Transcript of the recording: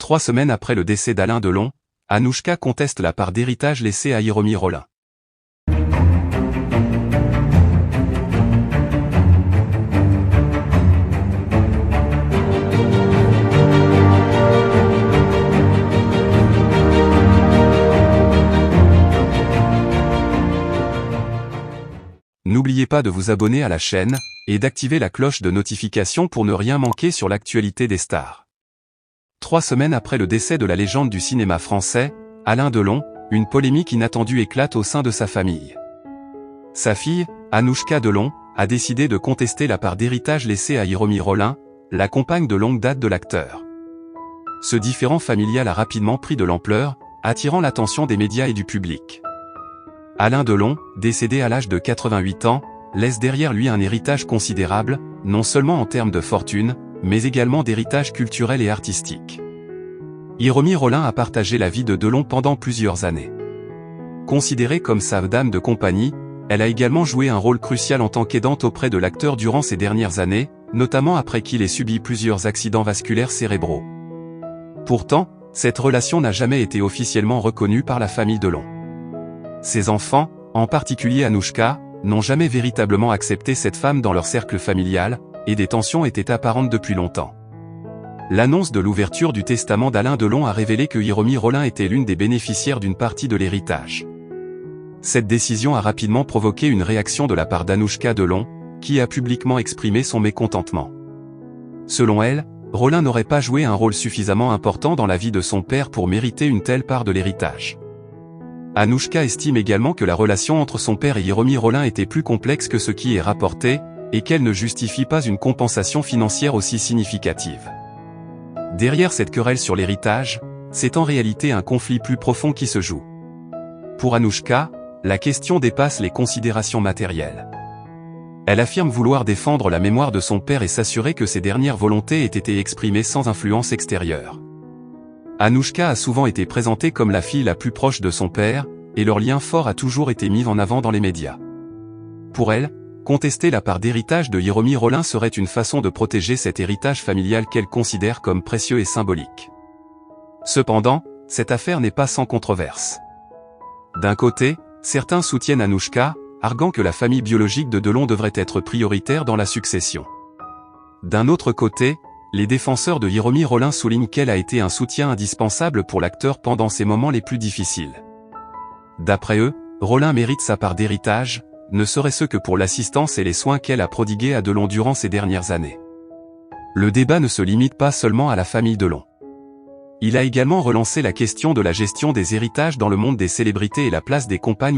3 semaines après le décès d'Alain Delon, Anouchka conteste la part d'héritage laissée à Hiromi Rollin. N'oubliez pas de vous abonner à la chaîne et d'activer la cloche de notification pour ne rien manquer sur l'actualité des stars. 3 semaines après le décès de la légende du cinéma français, Alain Delon, une polémique inattendue éclate au sein de sa famille. Sa fille, Anouchka Delon, a décidé de contester la part d'héritage laissée à Hiromi Rollin, la compagne de longue date de l'acteur. Ce différend familial a rapidement pris de l'ampleur, attirant l'attention des médias et du public. Alain Delon, décédé à l'âge de 88 ans, laisse derrière lui un héritage considérable, non seulement en termes de fortune, mais également d'héritage culturel et artistique. Hiromi Rollin a partagé la vie de Delon pendant plusieurs années. Considérée comme sa dame de compagnie, elle a également joué un rôle crucial en tant qu'aidante auprès de l'acteur durant ces dernières années, notamment après qu'il ait subi plusieurs accidents vasculaires cérébraux. Pourtant, cette relation n'a jamais été officiellement reconnue par la famille Delon. Ses enfants, en particulier Anouchka, n'ont jamais véritablement accepté cette femme dans leur cercle familial, et des tensions étaient apparentes depuis longtemps. L'annonce de l'ouverture du testament d'Alain Delon a révélé que Hiromi Rollin était l'une des bénéficiaires d'une partie de l'héritage. Cette décision a rapidement provoqué une réaction de la part d'Anouchka Delon, qui a publiquement exprimé son mécontentement. Selon elle, Rollin n'aurait pas joué un rôle suffisamment important dans la vie de son père pour mériter une telle part de l'héritage. Anouchka estime également que la relation entre son père et Hiromi Rollin était plus complexe que ce qui est rapporté, et qu'elle ne justifie pas une compensation financière aussi significative. Derrière cette querelle sur l'héritage, c'est en réalité un conflit plus profond qui se joue. Pour Anouchka, la question dépasse les considérations matérielles. Elle affirme vouloir défendre la mémoire de son père et s'assurer que ses dernières volontés aient été exprimées sans influence extérieure. Anouchka a souvent été présentée comme la fille la plus proche de son père, et leur lien fort a toujours été mis en avant dans les médias. Pour elle, contester la part d'héritage de Hiromi Rollin serait une façon de protéger cet héritage familial qu'elle considère comme précieux et symbolique. Cependant, cette affaire n'est pas sans controverse. D'un côté, certains soutiennent Anouchka, arguant que la famille biologique de Delon devrait être prioritaire dans la succession. D'un autre côté, les défenseurs de Hiromi Rollin soulignent qu'elle a été un soutien indispensable pour l'acteur pendant ses moments les plus difficiles. D'après eux, Rollin mérite sa part d'héritage, ne serait-ce que pour l'assistance et les soins qu'elle a prodigués à Delon durant ces dernières années. Le débat ne se limite pas seulement à la famille Delon. Il a également relancé la question de la gestion des héritages dans le monde des célébrités et la place des compagnes